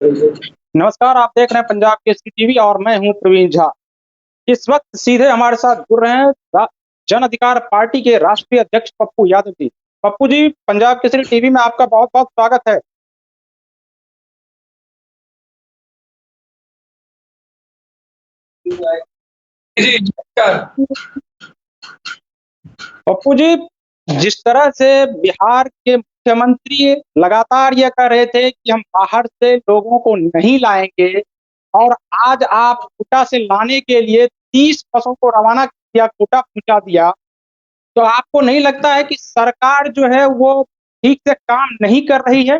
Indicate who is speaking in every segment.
Speaker 1: नमस्कार, आप देख रहे हैं पंजाब केसरी टीवी और मैं हूं प्रवीण झा। इस वक्त सीधे हमारे साथ जुड़ रहे हैं जन अधिकार पार्टी के राष्ट्रीय अध्यक्ष पप्पू यादव जी। पप्पू जी, पंजाब केसरी टीवी में आपका बहुत बहुत स्वागत है।
Speaker 2: जी नमस्कार।
Speaker 1: पप्पू जी, जिस तरह से बिहार के मुख्यमंत्री लगातार ये कह रहे थे कि हम बाहर से लोगों को नहीं लाएंगे, और आज आप कोटा से लाने के लिए 30 बसों को रवाना किया, कोटा पहुंचा दिया, तो आपको नहीं लगता है कि सरकार जो है वो ठीक से काम नहीं कर रही है?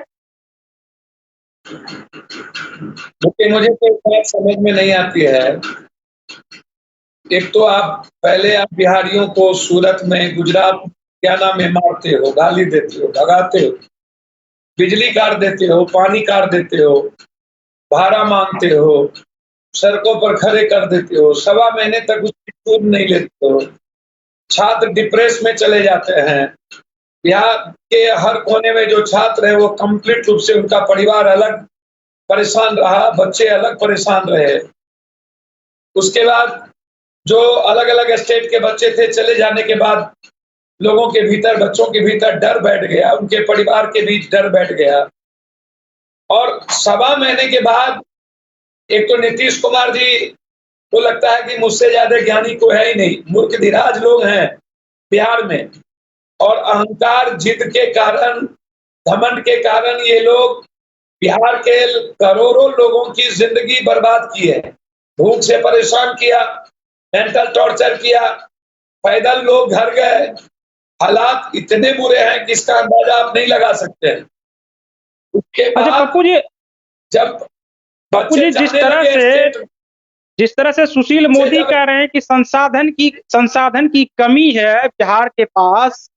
Speaker 2: मुझे तो एक बात समझ में नहीं आती है। एक तो आप बिहारियों को सूरत में, गुजरात क्या नाम है, मारते हो, गाली देते हो, भगाते हो, बिजली काट देते हो, पानी काट देते हो, भाड़ा मांगते हो, सड़कों पर खड़े कर देते हो, 1.25 महीने तक उसकी सूद नहीं लेते हो, छात्र डिप्रेस में चले जाते हैं। बिहार के हर कोने में जो छात्र है वो कंप्लीट रूप से उनका परिवार अलग परेशान रहा, बच्चे अलग परेशान रहे। उसके बाद जो अलग-अलग स्टेट के बच्चे थे, चले जाने के बाद लोगों के भीतर, बच्चों के भीतर डर बैठ गया, उनके परिवार के बीच डर बैठ गया। और 1.25 महीने के बाद एक तो नीतीश कुमार जी को लगता है कि मुझसे ज्यादा ज्ञानी कोई है ही नहीं, मूर्ख-धीराज लोग हैं बिहार में, और अहंकार, जिद के कारण, घमंड के कारण ये लोग बिहार के करोड़ों लोगों की जिंदगी बर्बाद की है। भूख से परेशान किया, मेंटल टॉर्चर किया, पैदल लोग घर गए। हालात इतने बुरे हैं कि इसका अंदाजा आप नहीं लगा सकते हैं। उसके
Speaker 1: अच्छा
Speaker 2: बाद
Speaker 1: पप्पू जी,
Speaker 2: जब
Speaker 1: पप्पू
Speaker 2: बच्चे
Speaker 1: जी,
Speaker 2: जाने लगे स्टेट,
Speaker 1: जिस तरह से सुशील
Speaker 2: बच्चे
Speaker 1: मोदी
Speaker 2: जब
Speaker 1: कह रहे हैं कि संसाधन की कमी है बिहार के पास,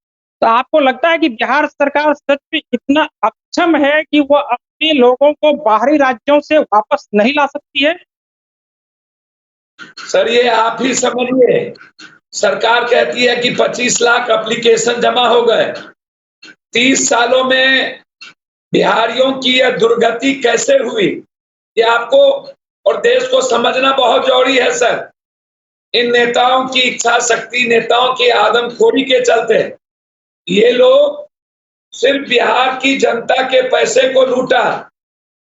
Speaker 1: तो आपको लगता है कि बिहार सरकार सच में इतना अक्षम है कि वो अपने लोगों को बाहरी राज्यों से वापस नहीं ला सकती है?
Speaker 2: सर ये आप ही समझिए, सरकार कहती है कि 25 लाख एप्लीकेशन जमा हो गए। 30 सालों में बिहारियों की यह दुर्गति कैसे हुई, ये आपको और देश को समझना बहुत जरूरी है सर। इन नेताओं की इच्छा शक्ति, नेताओं की आदमखोरी के चलते ये लोग सिर्फ बिहार की जनता के पैसे को लूटा।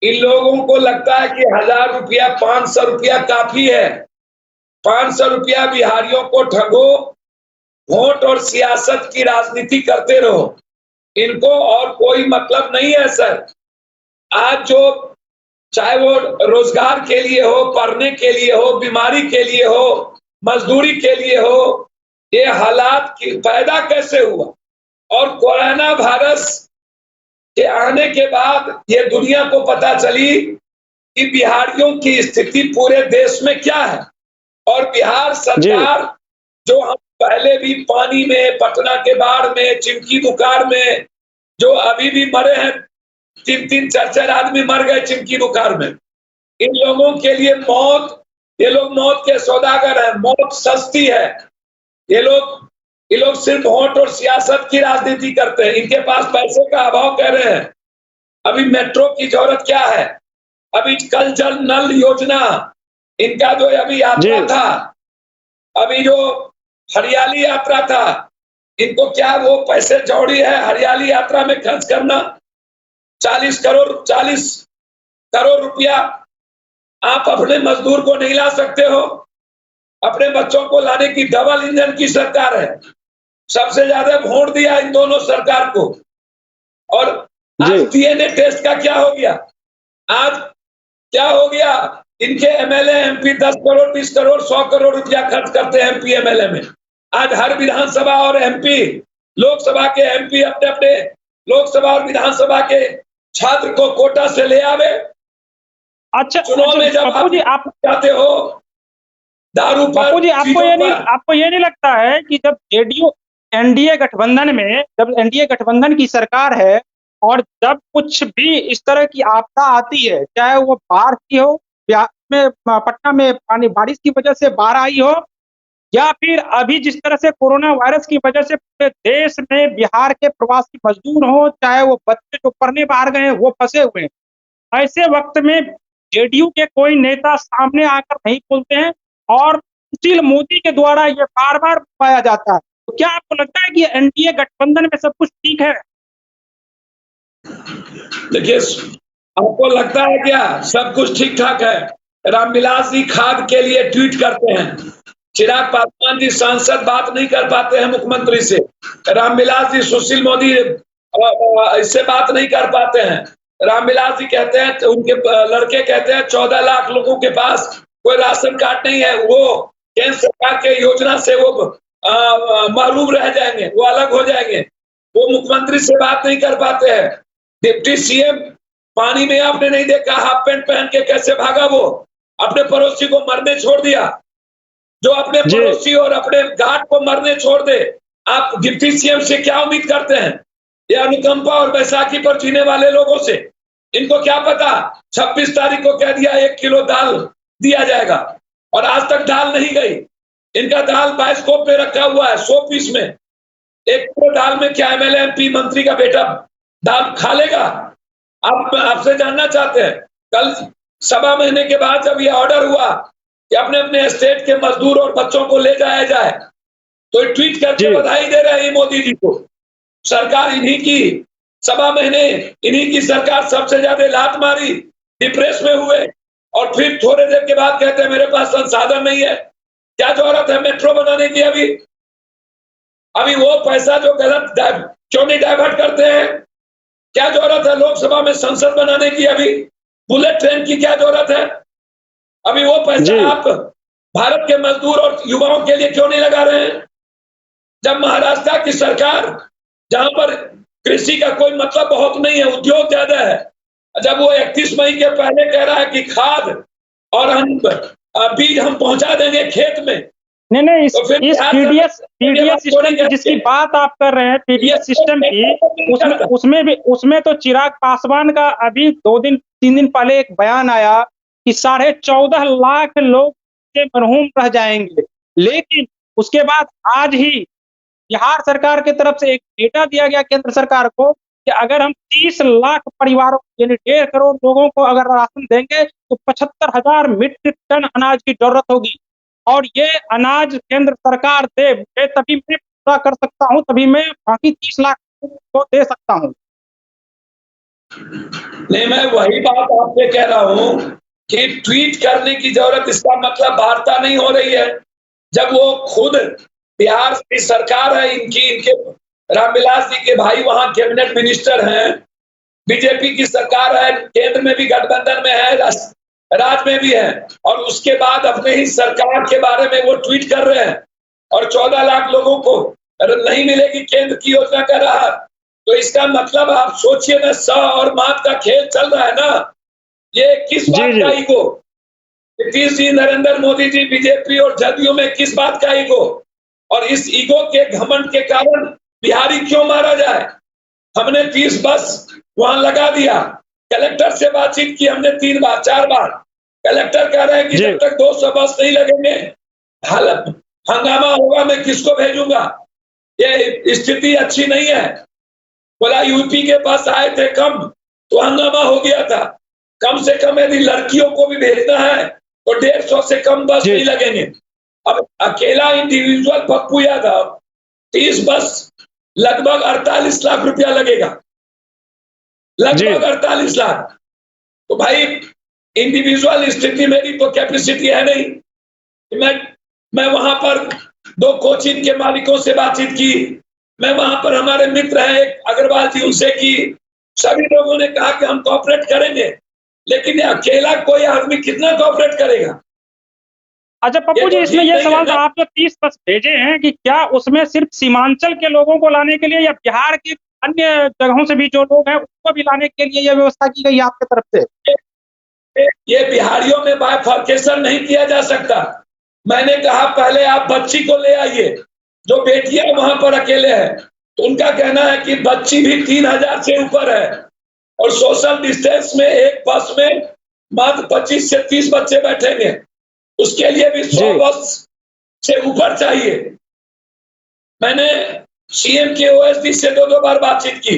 Speaker 2: इन लोगों को लगता है कि 1000 रुपया, 500 रुपया काफी है। 500 रुपया बिहारियों को ठगो, वोट और सियासत की राजनीति करते रहो। इनको और कोई मतलब नहीं है सर। आज जो, चाहे वो रोजगार के लिए हो, पढ़ने के लिए हो, बीमारी के लिए हो, मजदूरी के लिए हो, ये हालात पैदा कैसे हुआ? और कोरोना वायरस के आने के बाद ये दुनिया को पता चली कि बिहारियों की स्थिति पूरे देश में क्या है। और बिहार सरकार, जो हम पहले भी पानी में, पटना के बाढ़ में, चिमकी बुखार में, जो अभी भी मरे हैं, 3-3, 4-4 आदमी मर गए चिमकी बुखार में। इन लोगों के लिए मौत, ये लोग मौत के सौदागर हैं, मौत सस्ती है। ये लोग सिर्फ वोट और सियासत की राजनीति करते हैं। इनके पास पैसे का अभाव कह रहे हैं। अभी मेट्रो की जरूरत क्या है? अभी कल जल नल योजना, इनका जो अभी यात्रा था, अभी जो हरियाली यात्रा था, इनको क्या वो पैसे जरूरी है हरियाली यात्रा में खर्च करना? 40 करोड़ रुपया आप अपने मजदूर को नहीं ला सकते हो। अपने बच्चों को लाने की डबल इंजन की सरकार है। सबसे ज्यादा वोट दिया इन दोनों सरकार को। और आज डीएनए टेस्ट का क्या हो गया? आज क्या हो गया? इनके एमएलए एमपी 10 करोड़, 20 करोड़, 100 करोड़ रुपया खर्च करते हैं एमपी एमएलए में। आज हर विधानसभा और एमपी, लोकसभा के एमपी अपने अपने लोकसभा और विधानसभा के छात्र को कोटा से ले आवे।
Speaker 1: अच्छा,
Speaker 2: चुनाव में जब आप जाते हो दारू पर,
Speaker 1: पप्पू जी, आपको ये नहीं लगता है कि जब जेडीयू एनडीए गठबंधन की सरकार है, और जब कुछ भी इस तरह की आपदा आती है, चाहे वो बाढ़ की हो, बिहार में पटना में पानी बारिश की वजह से बाढ़ आई हो, या फिर अभी जिस तरह से कोरोना वायरस की वजह से पूरे देश में बिहार के प्रवासी मजदूर हो, चाहे वो बच्चे जो पढ़ने बाहर गए हैं वो फंसे हुए हैं, ऐसे वक्त में जेडीयू के कोई नेता सामने आकर नहीं बोलते हैं और सुशील मोदी के द्वारा ये बार-बार बताया जाता है। तो क्या आपको लगता है कि एनडीए गठबंधन में सब कुछ ठीक है?
Speaker 2: देखिए, आपको लगता है क्या सब कुछ ठीक ठाक है? रामविलास जी खाद के लिए ट्वीट करते हैं, चिराग पासवान जी सांसद बात नहीं कर पाते हैं मुख्यमंत्री से, रामविलास जी सुशील मोदी इससे बात नहीं कर पाते हैं। रामविलास जी कहते हैं, उनके लड़के कहते हैं 14 लाख लोगों के पास कोई राशन कार्ड नहीं है, वो केंद्र सरकार के योजना से वो महरूम रह जाएंगे, वो अलग हो जाएंगे। वो मुख्यमंत्री से बात नहीं कर पाते हैं। डिप्टी सीएम पानी में आपने नहीं देखा हाफ पैंट पहन के कैसे भागा, वो अपने पड़ोसी को मरने छोड़ दिया। जो अपने पड़ोसी और अपने घाट को मरने छोड़ दे, आप डिप्टी सीएम से क्या उम्मीद करते हैं? ये अनुकंपा और बैसाखी पर जीने वाले लोगों से इनको क्या पता 26 तारीख को कह दिया 1 किलो दाल दिया जाएगा और आज तक दाल नहीं गई। इनका दाल बाइस्कोप पे रखा हुआ है 100 पीस में। 1 किलो दाल में क्या एमएलए एमपी मंत्री का बेटा दाल खा लेगा? आप आपसे जानना चाहते हैं, कल 7 महीने के बाद जब ये ऑर्डर हुआ कि अपने अपने स्टेट के मजदूर और बच्चों को ले जाया जाए, तो ट्वीट करके बधाई दे रहे हैं मोदी जी को। सरकार इन्हीं की 7 महीने इन्हीं की सरकार सबसे ज्यादा लात मारी, डिप्रेस में हुए और फिर थोड़े देर के बाद कहते हैं मेरे पास संसाधन नहीं है। क्या जरूरत है मेट्रो बनाने की? अभी वो पैसा जो गलत क्यों नहीं डाइवर्ट करते हैं? क्या जरूरत है लोकसभा में संसद बनाने की? अभी बुलेट ट्रेन की क्या जरूरत है? अभी वो पैसा आप भारत के मजदूर और युवाओं के लिए क्यों नहीं लगा रहे हैं? जब महाराष्ट्र की सरकार, जहां पर कृषि का कोई मतलब बहुत नहीं है, उद्योग ज्यादा है, जब वो 31 मई के पहले कह रहा है कि खाद और हम बीज हम पहुंचा देंगे खेत में।
Speaker 1: नहीं, इस पीडीएस सिस्टम की जिसकी बात आप कर रहे हैं, पीडीएस सिस्टम की, उसमें तो चिराग पासवान का अभी 2-3 दिन पहले एक बयान आया कि 14.5 लाख लोग मरहूम रह जाएंगे। लेकिन उसके बाद आज ही बिहार सरकार की तरफ से एक डेटा दिया गया केंद्र सरकार को कि अगर हम 30 लाख परिवारों यानी 1.5 करोड़ लोगों को अगर राशन देंगे तो 75,000 मीट्रिक टन अनाज की जरूरत होगी और ये अनाज केंद्र सरकार दे, तभी मैं पूरा कर सकता हूं, तभी मैं बाकी 30 लाख को दे सकता हूं।
Speaker 2: नहीं, मैं वही बात आपसे कह रहा हूं कि ट्वीट करने की जरूरत, इसका मतलब वार्ता नहीं हो रही है। जब वो खुद बिहार की सरकार है, इनके रामविलास जी के भाई वहां कैबिनेट मिनिस्टर हैं, बीजेपी की सरकार है, केंद्र में भी गठबंधन में है, राज्य में भी है, और उसके बाद अपने ही सरकार के बारे में वो ट्वीट कर रहे हैं और 14 लाख लोगों को नहीं मिलेगी केंद्र की योजना का राहत। तो इसका मतलब आप सोचिए ना, स और मात का खेल चल रहा है ना। ये किस बात का ईगो? नीतीश जी, नरेंद्र मोदी जी, बीजेपी और जदयू में किस बात का ईगो? और इस ईगो के घमंड के कारण बिहारी क्यों मारा जाए? हमने 30 बस वहां लगा दिया, कलेक्टर से बातचीत की हमने 3 बार 4 बार। कलेक्टर कह रहे हैं कि जब तक 200 बस नहीं लगेंगे हंगामा होगा, मैं किसको भेजूंगा? ये स्थिति अच्छी नहीं है। बोला यूपी के बस आए थे कम तो हंगामा हो गया था, कम से कम यदि लड़कियों को भी भेजना है तो 150 से कम बस नहीं लगेंगे। अब अकेला इंडिविजुअल पप्पू यादव 30 बस लगभग 48 लाख रुपया लगेगा, लगभग 48 लाख। तो भाई इंडिविजुअल स्थिति मेरी तो कैपेसिटी है नहीं। मैं वहां पर 2 कोचिंग के मालिकों से बातचीत की, मैं वहां पर हमारे मित्र हैं एक अग्रवाल जी, उनसे की, सभी लोगों ने कहा कि हम कोऑपरेट करेंगे, लेकिन अकेला कोई आदमी कितना कोऑपरेट करेगा?
Speaker 1: अच्छा पप्पू जी, इसमें यह सवाल था, आप जो 30 बस भेजे हैं कि क्या उसमें सिर्फ सीमांचल के लोगों को लाने के लिए या बिहार के अन्य जगहों से भी जो लोग हैं उनको भी लाने के लिए यह व्यवस्था की गई आपकी तरफ से?
Speaker 2: ये बिहारियों में बाइफर्केशन नहीं किया जा सकता। मैंने कहा पहले आप बच्ची को ले आइए, जो बेटियां वहां पर अकेले हैं, तो उनका कहना है कि बच्ची भी 3000 से ऊपर है और सोशल डिस्टेंस में एक बस में मात्र 25 से 30 बच्चे बैठेंगे, उसके लिए भी 100 बस से ऊपर चाहिए। मैंने सीएम के ओएसडी से 2 बार बातचीत की,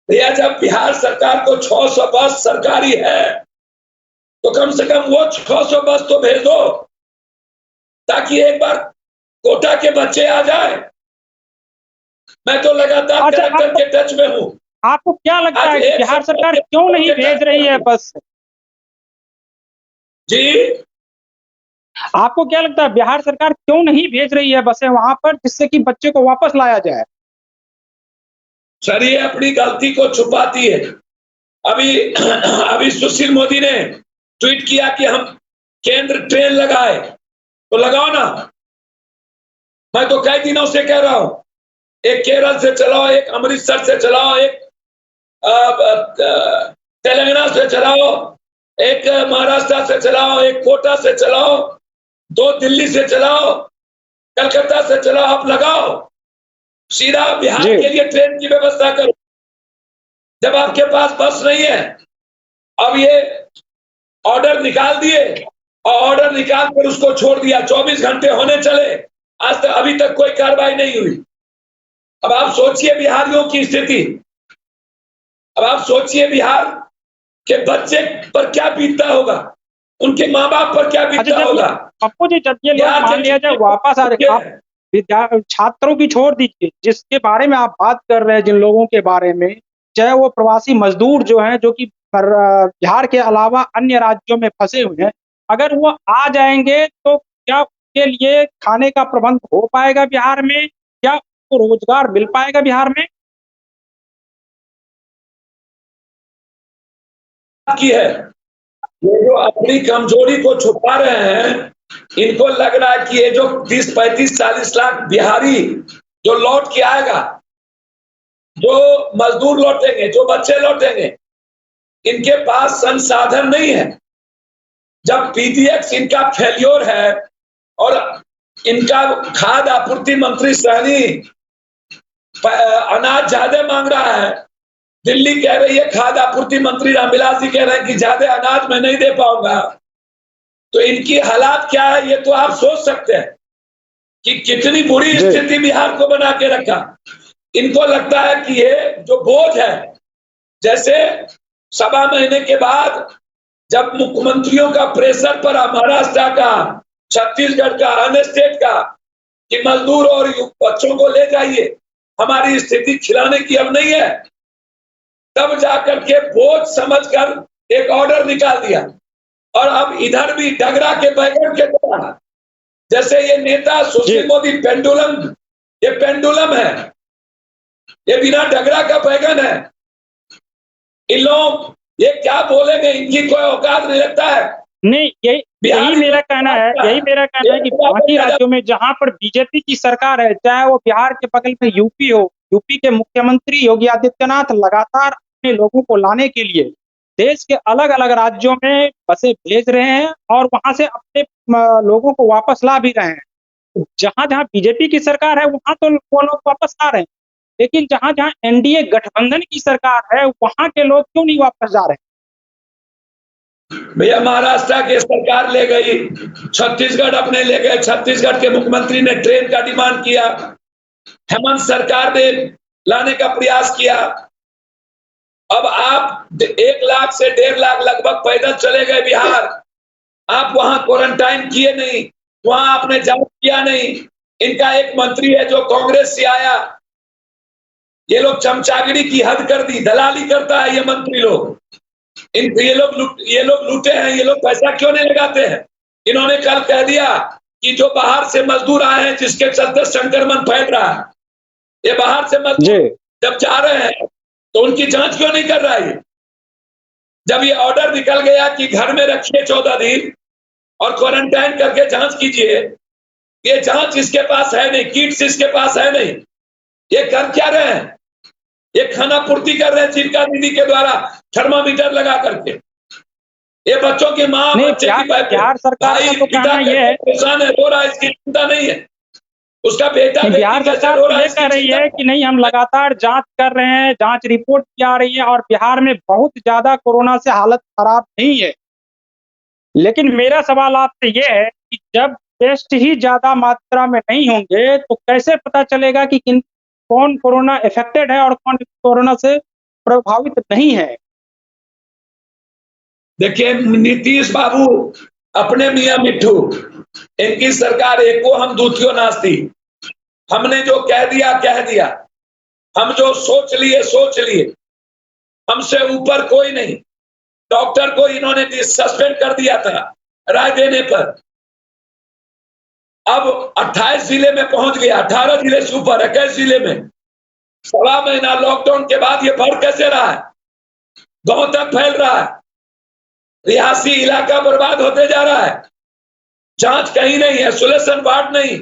Speaker 2: भैया जब बिहार सरकार को 600 बस सरकारी है तो कम से कम वो 600 बस तो भेज दो ताकि एक बार कोटा के बच्चे आ जाए। मैं तो लगातार कलेक्टर के टच में हूँ।
Speaker 1: आपको क्या लगता है कि बिहार सरकार क्यों नहीं भेज रही है बस?
Speaker 2: जी,
Speaker 1: आपको क्या लगता है बिहार सरकार क्यों नहीं भेज रही है बसें वहां पर, जिससे कि बच्चे को वापस लाया जाए?
Speaker 2: सर ये अपनी गलती को छुपाती है। अभी सुशील मोदी ने ट्वीट किया कि हम केंद्र ट्रेन लगाए, तो लगाओ ना। मैं तो कई दिनों से कह रहा हूं, एक केरल से चलाओ, एक अमृतसर से चलाओ, एक तेलंगाना से चलाओ, एक महाराष्ट्र से चलाओ, एक कोटा से चलाओ, 2 दिल्ली से चलाओ, कलकत्ता से चलाओ, आप लगाओ, सीधा बिहार के लिए ट्रेन की व्यवस्था करो। जब आपके पास बस नहीं है, अब ये ऑर्डर निकाल दिए और ऑर्डर निकाल कर उसको छोड़ दिया, 24 घंटे होने चले, आज तक अभी तक कोई कार्रवाई नहीं हुई। अब आप सोचिए बिहारियों की स्थिति, अब आप सोचिए बिहार के बच्चे पर क्या बीतता होगा, उनके माँ बाप पर क्या बीतता होगा।
Speaker 1: पप्पू जी, जब ये लोग मान लिया जाए वापस आ रहे, छात्रों की छोड़ दीजिए, जिसके बारे में आप बात कर रहे हैं, जिन लोगों के बारे में, चाहे वो प्रवासी मजदूर जो हैं, जो कि बिहार के अलावा अन्य राज्यों में फंसे हुए हैं, अगर वो आ जाएंगे तो क्या उनके लिए खाने का प्रबंध हो पाएगा बिहार में? क्या उनको रोजगार मिल पाएगा बिहार में?
Speaker 2: की है, ये जो अपनी कमजोरी को छुपा रहे हैं, इनको लग रहा है कि ये जो 30, 35, 40 लाख बिहारी जो लौट के आएगा, जो मजदूर लौटेंगे, जो बच्चे लौटेंगे, इनके पास संसाधन नहीं है। जब पीडीएक्स इनका फेल्योर है और इनका खाद्य आपूर्ति मंत्री सहनी अनाज ज्यादा मांग रहा है, दिल्ली कह रही है, खाद्य आपूर्ति मंत्री रामविलास जी कह रहे हैं कि ज्यादा अनाज मैं नहीं दे पाऊंगा, तो इनकी हालात क्या है ये तो आप सोच सकते हैं कि कितनी बुरी स्थिति बिहार को बना के रखा। इनको लगता है कि ये जो बोझ है, जैसे 1.25 महीने के बाद जब मुख्यमंत्रियों का प्रेशर पड़ा, महाराष्ट्र का, छत्तीसगढ़ का, अन्य स्टेट का, कि मजदूर और बच्चों को ले जाइए, हमारी स्थिति खिलाने की अब नहीं है, तब जाकर के बोझ समझकर एक ऑर्डर निकाल दिया। और अब इधर भी डगरा के बैगन के द्वारा, जैसे ये नेता सुशील मोदी पेंडुलम, ये पेंडुलम है, ये बिना डगरा का बैगन है। इन लोग ये क्या बोलेंगे, इनकी कोई औकात नहीं लगता है।
Speaker 1: नहीं, यही मेरा कहना है कि बाकी राज्यों में जहां पर बीजेपी की सरकार है, चाहे वो बिहार के बगल में यूपी हो, यूपी के मुख्यमंत्री योगी आदित्यनाथ लगातार अपने लोगों को लाने के लिए देश के अलग अलग राज्यों में बसें भेज रहे हैं और वहां से अपने लोगों को वापस ला भी रहे हैं। जहां जहां बीजेपी की सरकार है वहां तो वो लोग वापस आ रहे हैं, लेकिन जहां जहां एनडीए गठबंधन की सरकार है वहां के लोग क्यों नहीं वापस जा रहे हैं?
Speaker 2: भैया महाराष्ट्र की सरकार ले गई, छत्तीसगढ़ अपने ले गए, छत्तीसगढ़ के मुख्यमंत्री ने ट्रेन का डिमांड किया, हेमंत सरकार ने लाने का प्रयास किया। अब आप 1 लाख से 1.5 लाख लगभग पैदल चले गए बिहार, आप वहां क्वारंटाइन किए नहीं, वहां आपने जांच किया नहीं। इनका एक मंत्री है जो कांग्रेस से आया, ये लोग चमचागिरी की हद कर दी, दलाली करता है ये मंत्री लोग, ये लोग लूटे हैं, ये लोग पैसा क्यों नहीं लगाते हैं। इन्होंने कल कह दिया कि जो बाहर से मजदूर आए हैं जिसके चलते संक्रमण फैल रहा है, ये बाहर से मजदूर जब जा रहे हैं तो उनकी जांच क्यों नहीं कर रहा है। जब ये ऑर्डर निकल गया कि घर में रखिए 14 दिन और क्वारंटाइन करके जांच कीजिए, ये जांच इसके पास है नहीं, किट्स इसके पास है नहीं, ये कर क्या रहे हैं, ये खाना पूर्ति कर रहे हैं जीविका दीदी के द्वारा थर्मामीटर लगा करके। ये बच्चों की माँ, बच्चे की
Speaker 1: बिहार सरकार का तो कहना ये है,
Speaker 2: परेशान है, रो रहा है, इसकी चिंता नहीं है, उसका बेटा
Speaker 1: बिहार सरकार ये कह रही है कि नहीं, हम लगातार जांच कर रहे हैं, जांच रिपोर्ट की आ रही है और बिहार में बहुत ज्यादा कोरोना से हालत खराब नहीं है। लेकिन मेरा सवाल आपसे ये है कि जब टेस्ट ही ज्यादा मात्रा में नहीं होंगे तो कैसे पता चलेगा कि कौन कोरोना इफेक्टेड है और कौन कोरोना से प्रभावित नहीं है।
Speaker 2: देखिए, नीतीश बाबू अपने मियां मिट्ठू, इनकी सरकार एको हम दूतियो नास्ती। हमने जो कह दिया, हम जो सोच लिए, हमसे ऊपर कोई नहीं। डॉक्टर को इन्होंने सस्पेंड कर दिया था राय देने पर। अब 28 जिले में पहुंच गया, 18 जिले से ऊपर 21 जिले में। 1.25 महीना लॉकडाउन के बाद ये बढ़ कैसे रहा है, गांव तक फैल रहा है, रिहायशी इलाका बर्बाद होते जा रहा है। जांच कहीं नहीं, आइसोलेशन वार्ड नहीं,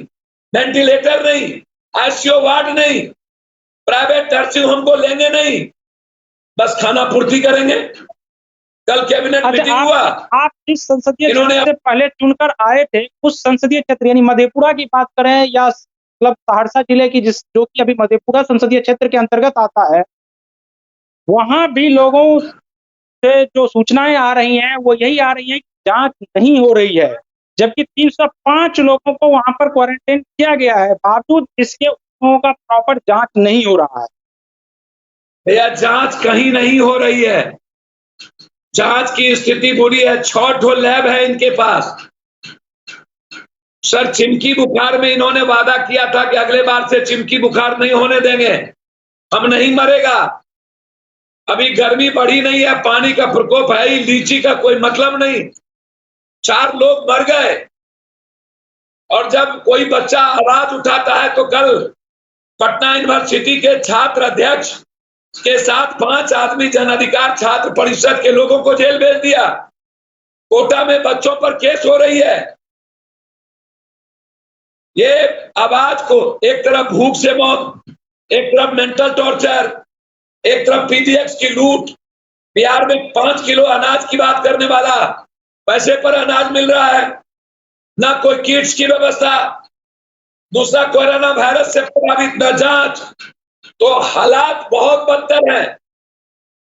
Speaker 2: वेंटिलेटर नहीं, आईसीयू वार्ड नहीं, प्राइवेट नर्सिंग होम को लेंगे नहीं, बस खाना पूर्ति करेंगे। कल कैबिनेट मीटिंग हुआ।
Speaker 1: आप जिस संसदीय क्षेत्र से पहले चुनकर आए थे, उस संसदीय क्षेत्र यानी मधेपुरा की बात करें या मतलब सहरसा जिले की, जो कि अभी मधेपुरा संसदीय क्षेत्र के अंतर्गत आता है, वहां भी लोगों से जो सूचनाएं आ रही हैं वो यही आ रही है कि जांच नहीं हो रही है, जबकि 305 लोगों को वहां पर क्वारंटाइन किया गया है, बावजूद इसके लोगों का प्रॉपर जांच नहीं हो रहा है।
Speaker 2: भैया, जांच कहीं नहीं हो रही है। जांच की स्थिति बुरी है। 6 ठो लैब है इनके पास। सर, चिमकी बुखार में इन्होंने वादा किया था कि अगले बार से चिमकी बुखार नहीं होने देंगे, हम नहीं मरेगा। अभी गर्मी बढ़ी नहीं है, पानी का प्रकोप है ही, लीची का कोई मतलब नहीं। 4 लोग मर गए। और जब कोई बच्चा आवाज उठाता है तो कल पटना यूनिवर्सिटी के छात्र अध्यक्ष के साथ 5 आदमी जन अधिकार छात्र परिषद के लोगों को जेल भेज दिया। कोटा में बच्चों पर केस हो रही है। ये आवाज को, एक तरफ भूख से मौत, एक तरफ मेंटल टॉर्चर, एक तरफ पीडीएक्स की लूट। बिहार में 5 किलो अनाज की बात करने वाला, पैसे पर अनाज मिल रहा है, ना कोई किट्स की व्यवस्था, दूसरा कोरोना वायरस से प्रभावित न जांच। तो हालात बहुत बदतर है।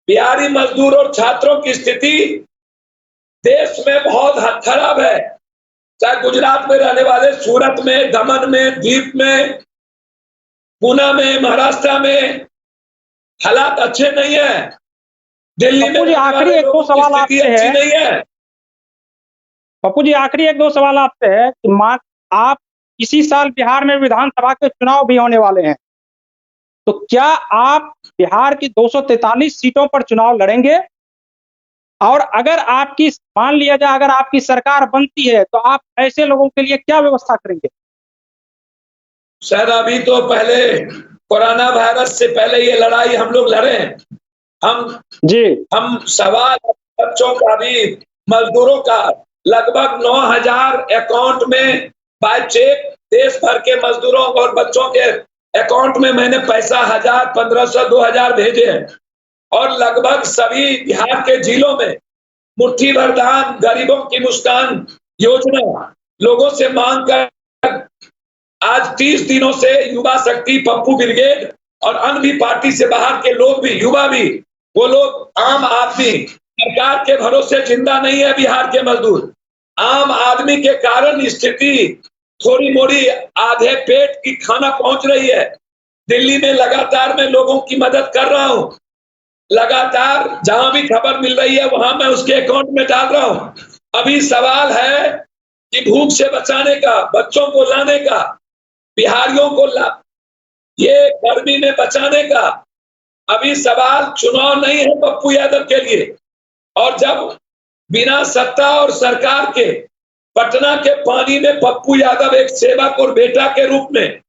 Speaker 2: बिहारी मजदूर और छात्रों की स्थिति देश में बहुत खराब है। चाहे गुजरात में रहने वाले, सूरत में, दमन में, द्वीप में, पूना में, महाराष्ट्र में हालात अच्छे नहीं है। दिल्ली में
Speaker 1: आखिरी 1-2 सवाल आपसे
Speaker 2: अच्छी नहीं है।
Speaker 1: पप्पू जी, आखिरी 1-2 सवाल आपसे है कि आप इसी साल बिहार में विधानसभा के चुनाव भी होने वाले हैं, तो क्या आप बिहार की 243 सीटों पर चुनाव लड़ेंगे? और अगर आपकी, मान लिया जाए अगर आपकी सरकार बनती है, तो आप ऐसे लोगों के लिए क्या व्यवस्था करेंगे?
Speaker 2: सर, अभी तो पहले कोरोना वायरस से पहले ये लड़ाई हम लोग लड़े। हम सवाल बच्चों का भी, मजदूरों का, लगभग 9,000 अकाउंट में बाय चेक देश भर के मजदूरों और बच्चों के अकाउंट में मैंने पैसा 1,000, 1,500, 2,000 भेजे हैं। और लगभग सभी बिहार के जिलों में मुट्ठी भर दान, गरीबों की मुस्कान योजना लोगों से मांग कर आज 30 दिनों से युवा शक्ति, पप्पू ब्रिगेड और अन्य भी पार्टी से बाहर के लोग भी, युवा भी, वो लोग आम आदमी, सरकार के भरोसे जिंदा नहीं है बिहार के मजदूर। आम आदमी के कारण स्थिति थोड़ी मोड़ी आधे पेट की खाना पहुंच रही है। दिल्ली में लगातार मैं लोगों की मदद कर रहा हूं। लगातार जहां भी खबर मिल रही है वहां मैं उसके अकाउंट में डाल रहा हूं। अभी सवाल है कि भूख से बचाने का, बच्चों को लाने का, बिहारियों को ये गर्मी में बचाने का। अभी सवाल चुनाव नहीं है पप्पू यादव के लिए। और जब बिना सत्ता और सरकार के पटना के पानी में पप्पू यादव एक सेवक और बेटा के रूप में,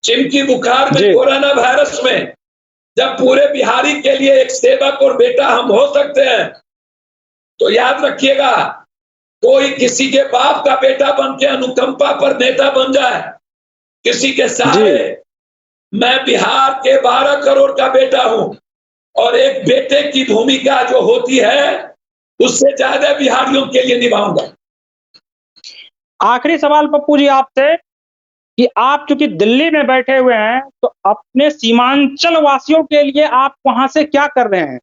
Speaker 2: चिमकी बुखार में, कोरोना वायरस में, जब पूरे बिहारी के लिए एक सेवक और बेटा हम हो सकते हैं, तो याद रखिएगा, कोई किसी के बाप का बेटा बन के अनुकंपा पर नेता बन जाए, किसी के सहारे। मैं बिहार के 12 करोड़ का बेटा हूं और एक बेटे की भूमिका जो होती है उससे ज्यादा बिहारियों के लिए निभाऊंगा।
Speaker 1: आखिरी सवाल पप्पू जी आपसे कि आप चूंकि दिल्ली में बैठे हुए हैं, तो अपने सीमांचल वासियों के लिए आप वहां से क्या कर रहे हैं?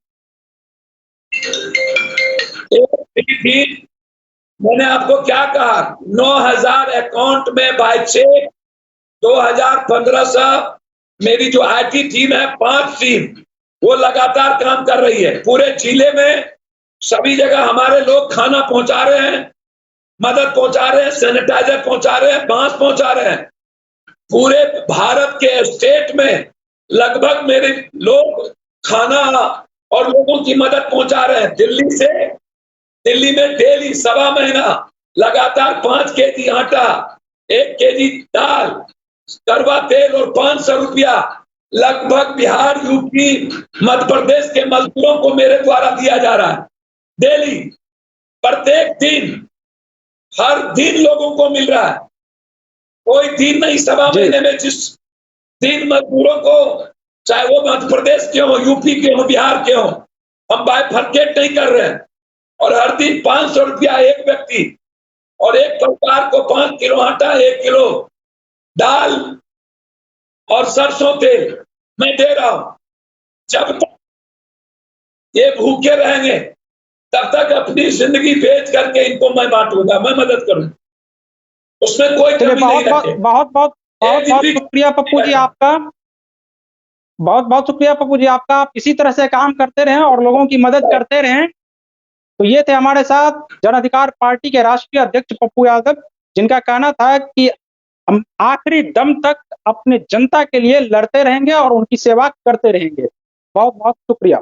Speaker 2: मैंने आपको क्या कहा, 9,000 अकाउंट में बाय चेक, 2,000, 1,500, मेरी जो आईटी टीम है 5 टीम, वो लगातार काम कर रही है। पूरे जिले में सभी जगह हमारे लोग खाना पहुंचा रहे हैं, मदद पहुंचा रहे हैं, सैनिटाइजर पहुंचा रहे हैं, बांस पहुंचा रहे हैं। पूरे भारत के स्टेट में लगभग मेरे लोग खाना और लोगों की मदद पहुंचा रहे हैं। दिल्ली में डेली 1.25 महीना लगातार 5 केजी आटा, 1 केजी दाल, कड़वा तेल और 500 रुपया लगभग बिहार, यूपी, मध्य प्रदेश के मजदूरों को मेरे द्वारा दिया जा रहा है। डेली, प्रत्येक दिन, हर दिन लोगों को मिल रहा है। कोई दिन नहीं 1.25 महीने में जिस दिन मजदूरों को, चाहे वो मध्य प्रदेश के हो, यूपी के हो, बिहार के हो, हम बाइफरकेट नहीं कर रहे हैं। और हर दिन 500 रुपया एक व्यक्ति और एक परिवार को 5 किलो आटा, 1 किलो दाल और सरसों तेल मैं दे रहा हूं। जब तक ये भूखे रहेंगे तब तक अपनी जिंदगी बेच करके इनको मैं बांटूंगा, मैं मदद करूंगा, उसमें कोई कमी नहीं रखे।
Speaker 1: बहुत बहुत शुक्रिया पप्पू जी आपका, बहुत बहुत शुक्रिया पप्पू जी आपका। आप इसी तरह से काम करते रहें और लोगों की मदद करते रहें। तो ये थे हमारे साथ जन अधिकार पार्टी के राष्ट्रीय अध्यक्ष पप्पू यादव, जिनका कहना था कि हम आखिरी दम तक अपने जनता के लिए लड़ते रहेंगे और उनकी सेवा करते रहेंगे। बहुत बहुत शुक्रिया।